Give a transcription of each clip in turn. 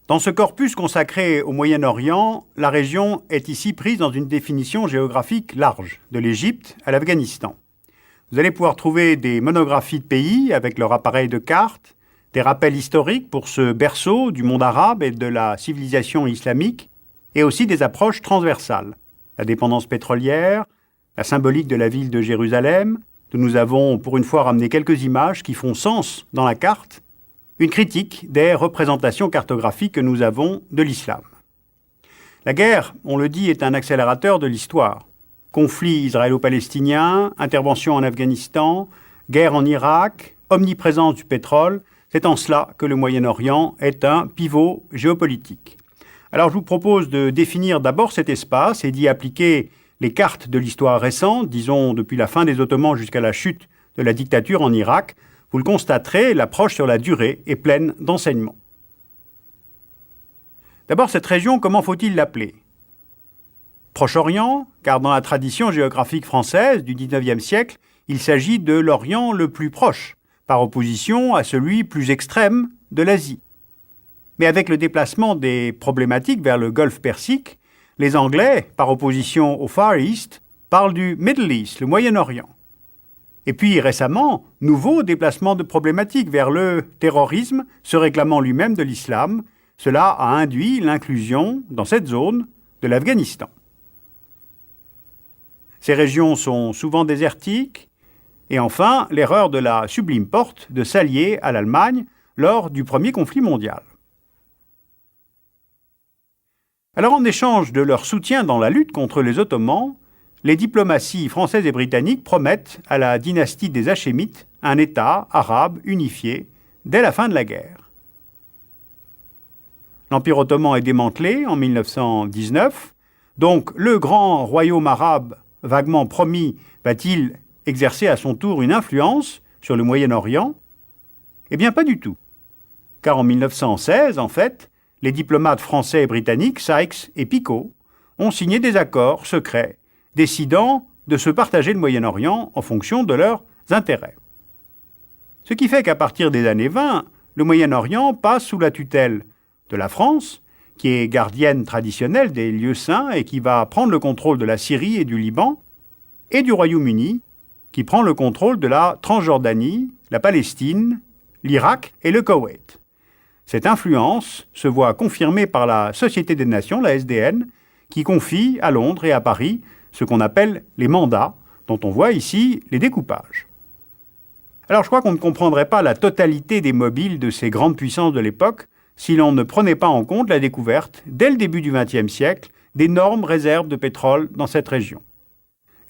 Dans ce corpus consacré au Moyen-Orient, la région est ici prise dans une définition géographique large, de l'Égypte à l'Afghanistan. Vous allez pouvoir trouver des monographies de pays avec leur appareil de carte, des rappels historiques pour ce berceau du monde arabe et de la civilisation islamique, et aussi des approches transversales. La dépendance pétrolière, la symbolique de la ville de Jérusalem, dont nous avons pour une fois ramené quelques images qui font sens dans la carte, une critique des représentations cartographiques que nous avons de l'islam. La guerre, on le dit, est un accélérateur de l'histoire. Conflit israélo-palestinien, intervention en Afghanistan, guerre en Irak, omniprésence du pétrole, c'est en cela que le Moyen-Orient est un pivot géopolitique. Alors je vous propose de définir d'abord cet espace et d'y appliquer les cartes de l'histoire récente, disons depuis la fin des Ottomans jusqu'à la chute de la dictature en Irak. Vous le constaterez, l'approche sur la durée est pleine d'enseignements. D'abord, cette région, comment faut-il l'appeler ? Proche-Orient, car dans la tradition géographique française du XIXe siècle, il s'agit de l'Orient le plus proche, par opposition à celui plus extrême de l'Asie. Mais avec le déplacement des problématiques vers le Golfe Persique, les Anglais, par opposition au Far East, parlent du Middle East, le Moyen-Orient. Et puis récemment, nouveau déplacement de problématiques vers le terrorisme, se réclamant lui-même de l'islam. Cela a induit l'inclusion, dans cette zone, de l'Afghanistan. Ces régions sont souvent désertiques. Et enfin, l'erreur de la Sublime Porte de s'allier à l'Allemagne lors du premier conflit mondial. Alors, en échange de leur soutien dans la lutte contre les Ottomans, les diplomaties françaises et britanniques promettent à la dynastie des Hachémites un État arabe unifié dès la fin de la guerre. L'Empire ottoman est démantelé en 1919, donc le grand royaume arabe vaguement promis va-t-il exercer à son tour une influence sur le Moyen-Orient ? Eh bien, pas du tout. Car en 1916, en fait, les diplomates français et britanniques, Sykes et Picot, ont signé des accords secrets décidant de se partager le Moyen-Orient en fonction de leurs intérêts. Ce qui fait qu'à partir des années 20, le Moyen-Orient passe sous la tutelle de la France, qui est gardienne traditionnelle des lieux saints et qui va prendre le contrôle de la Syrie et du Liban, et du Royaume-Uni, qui prend le contrôle de la Transjordanie, la Palestine, l'Irak et le Koweït. Cette influence se voit confirmée par la Société des Nations, la SDN, qui confie à Londres et à Paris ce qu'on appelle les mandats, dont on voit ici les découpages. Alors je crois qu'on ne comprendrait pas la totalité des mobiles de ces grandes puissances de l'époque si l'on ne prenait pas en compte la découverte, dès le début du XXe siècle, d'énormes réserves de pétrole dans cette région.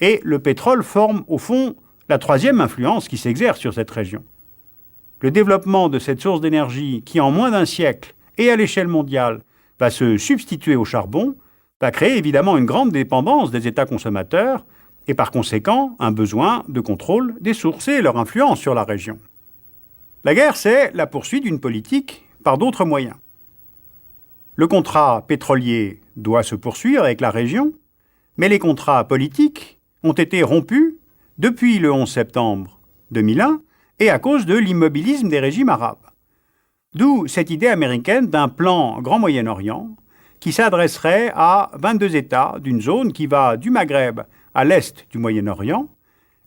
Et le pétrole forme, au fond, la troisième influence qui s'exerce sur cette région. Le développement de cette source d'énergie qui, en moins d'un siècle et à l'échelle mondiale, va se substituer au charbon, va créer évidemment une grande dépendance des États consommateurs et par conséquent un besoin de contrôle des sources et leur influence sur la région. La guerre, c'est la poursuite d'une politique par d'autres moyens. Le contrat pétrolier doit se poursuivre avec la région, mais les contrats politiques ont été rompus depuis le 11 septembre 2001 et à cause de l'immobilisme des régimes arabes. D'où cette idée américaine d'un plan Grand Moyen-Orient qui s'adresserait à 22 États d'une zone qui va du Maghreb à l'est du Moyen-Orient,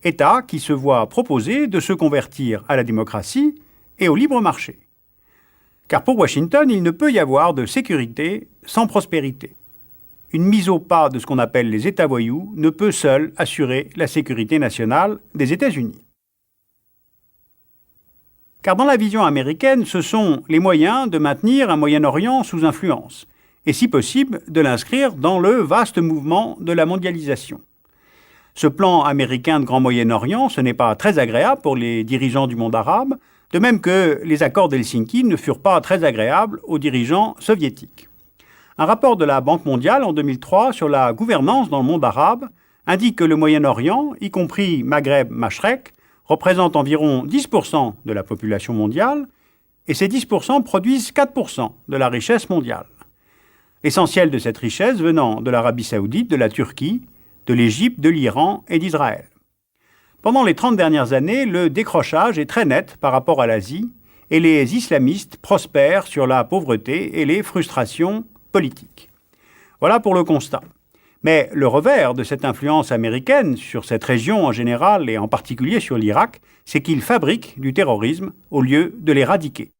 États qui se voient proposer de se convertir à la démocratie et au libre marché. Car pour Washington, il ne peut y avoir de sécurité sans prospérité. Une mise au pas de ce qu'on appelle les États voyous ne peut seule assurer la sécurité nationale des États-Unis. Car dans la vision américaine, ce sont les moyens de maintenir un Moyen-Orient sous influence, et si possible de l'inscrire dans le vaste mouvement de la mondialisation. Ce plan américain de Grand Moyen-Orient, ce n'est pas très agréable pour les dirigeants du monde arabe, de même que les accords d'Helsinki ne furent pas très agréables aux dirigeants soviétiques. Un rapport de la Banque mondiale en 2003 sur la gouvernance dans le monde arabe indique que le Moyen-Orient, y compris Maghreb-Mashrek, représente environ 10% de la population mondiale, et ces 10% produisent 4% de la richesse mondiale. L'essentiel de cette richesse venant de l'Arabie saoudite, de la Turquie, de l'Égypte, de l'Iran et d'Israël. Pendant les 30 dernières années, le décrochage est très net par rapport à l'Asie, et les islamistes prospèrent sur la pauvreté et les frustrations politiques. Voilà pour le constat. Mais le revers de cette influence américaine sur cette région en général et en particulier sur l'Irak, c'est qu'ils fabriquent du terrorisme au lieu de l'éradiquer.